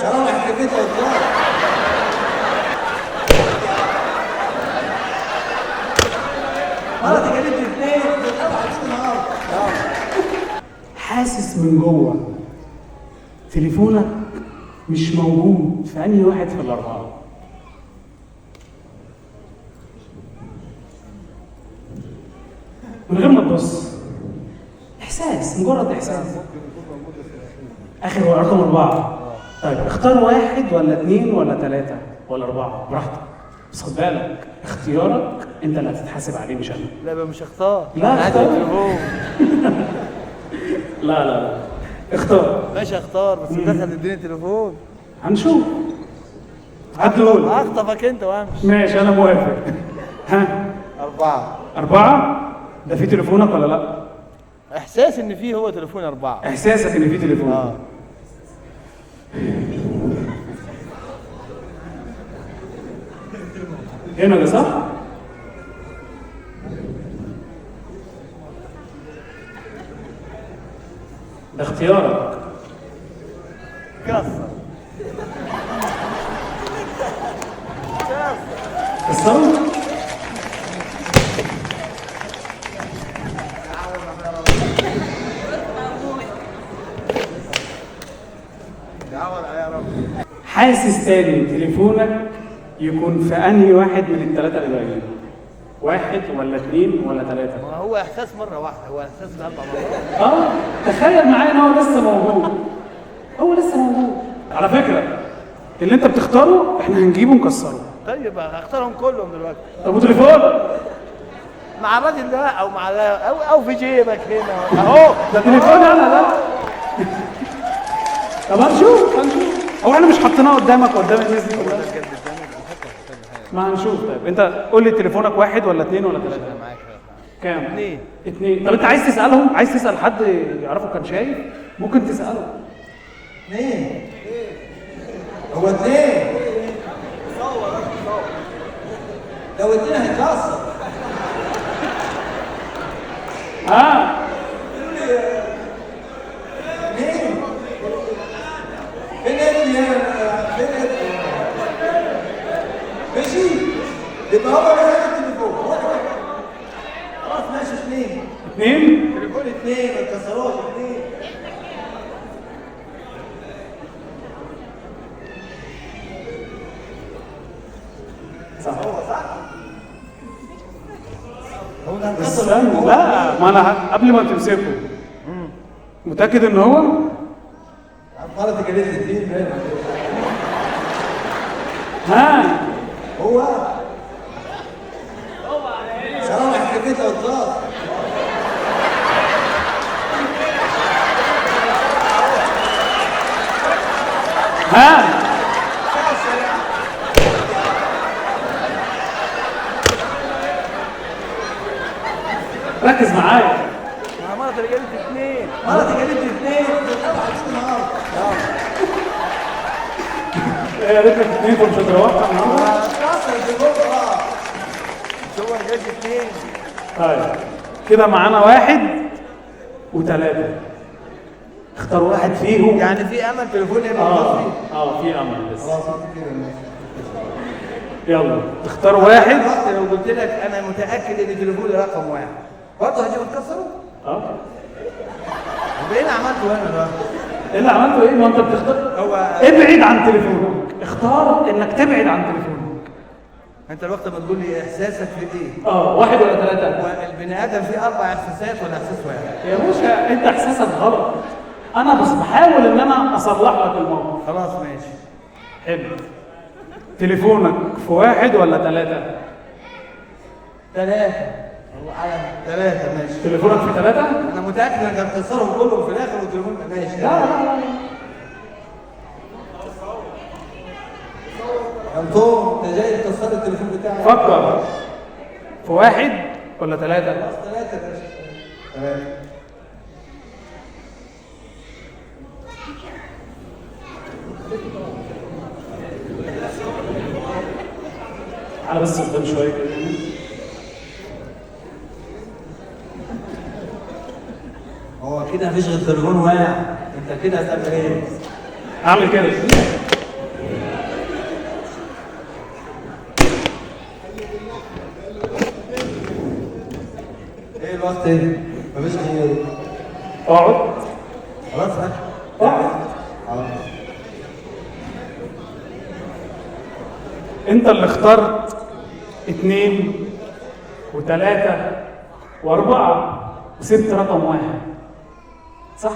شرح كيف اطلاق. مرتي جابت اثنين بتقطع النهارده. حاسس من جوه تليفونك مش موجود في انهي واحد في الاربعه؟ من غير ما تبص، احساس، مجرد احساس. اخر رقم 4. طيب اختار واحد ولا اثنين ولا ثلاثه ولا اربعه براحتك، بس خد بالك اختيارك انت اللي هتتحاسب عليه مش انا. لا بقى مش هختار. لا اختار. لا اختار. ماشي اختار، بس دخل اديني تليفون. هنشوف. هتقول هخطفك انت وامشي. ماشي انا موافق. ها 4 ده في تليفونك ولا لا؟ احساس ان فيه هو تليفون 4. احساسك ان في تليفون. هنا ده صح؟ ده اختيارك. كسر. كسروا؟ حاسس تاني تليفونك يكون في انهي واحد من الثلاثه اللي باقيين؟ واحد ولا اثنين ولا ثلاثه؟ ما هو احساس مره واحده، هو احساس ب4 مرات. تخيل معايا ان هو لسه موجود. هو لسه موجود على فكره. اللي انت بتختاره احنا هنجيبه ونكسره. طيب هختارهم كلهم دلوقتي. طب وتليفون؟ مع الراجل ده او مع او في جيبك هنا اهو. ده تليفون انا ده. طب هنشوف. هو احنا مش حاطيناه قدامك قدام الناس دي كلها؟ ما هنشوف. طيب انت قول لي تليفونك واحد ولا اثنين ولا ثلاثه؟ كام؟ 2. طب انت عايز تسالهم؟ عايز تسال حد يعرفه كان شايف؟ ممكن تساله. 2 هو 2 لو 2 هيتكسر. ماشي يبقى هو اللي هياخد التليفون. خلاص ماشي 2 تليفون 2 ما اتكسروش 2. صح. هو صح؟ هو ده بس اتكسر. لا ما انا قبل ما تمسكه متاكد ان هو مرتي جابت لي 2 هو شرح كيف اطلاق. ركز معايا. مرتي جابت 2. مرتي جابت لي 2 بتقطع النهارده. يا ريتك 2 مش هتروحها النهارده. كسر التليفون خلاص. هو جاب 2. طيب كده معانا 1 و3. اختار واحد فيهم. يعني في امل تليفون يبقى في امل لسه. خلاص كده ماشي. يلا تختار واحد. رحت لو قلت لك انا متاكد ان تليفوني رقم 1 برضه هتجيب تكسره؟ ايه اللي عملته هنا بقى؟ ايه اللي عملته ايه؟ ما انت بتختار. هو ابعد عن تليفونك. اختار انك تبعد عن تليفونك. انت الوقت ما تقول لي احساسك في ايه؟ 1 ولا 3؟ والبني ادم فيه 4 احساسات ولا احساس واحد؟ يا باشا انت احساسك غلط. انا بس بحاول ان انا اصلح لك الموقف. خلاص ماشي. حلو. تليفونك في 1 ولا 3؟ 3. هو على 3 ماشي. تليفونك في 3؟ انا متاكد انك هتكسرهم كلهم في الاخر والتليفون ماشي. لا يا انطون انت جاي تكسر التليفون بتاعي. فكر. في 1 ولا 3؟ خلاص 3 يا باشا. تمام. تعالى بس قدام شويه كده. هو كده مفيش غير تليفون واحد. انت كده هتعمل ايه؟ اعمل كده. ايه الوقت ايه؟ مفيش غيره. اقعد. خلاص ها؟ اقعد. خلاص. انت اللي اخترت 2 و3 و4 وسبت رقم 1 صح؟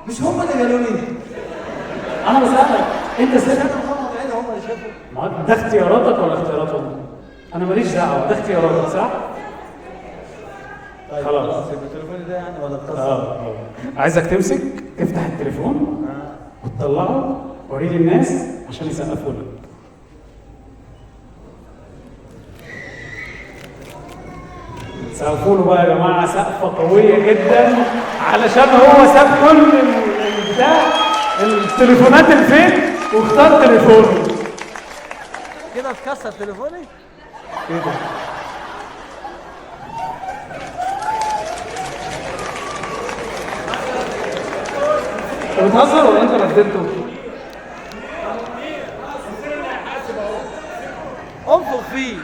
مش هم اللي قالوا لي؟ انا بسألك انت سبت. هم اللي شافوا. ما ده اختياراتك ولا اختياراتهم؟ انا ماليش دعوه، ده اختياراتك صح؟ طيب خلاص. يبقى تليفوني ده يعني ولا القصه؟ اه عايزك تمسك تفتح التليفون وتطلعه وريه للناس عشان يسقفوا لك. سقفوا له بقى يا جماعه سقفه قويه جدا علشان هو ساب كل البتاع التليفونات الفيك واختار تليفونه. كده اتكسر تليفوني؟ ايه ده؟ انت بتهزر ولا انت رددته؟ انفخ فيه.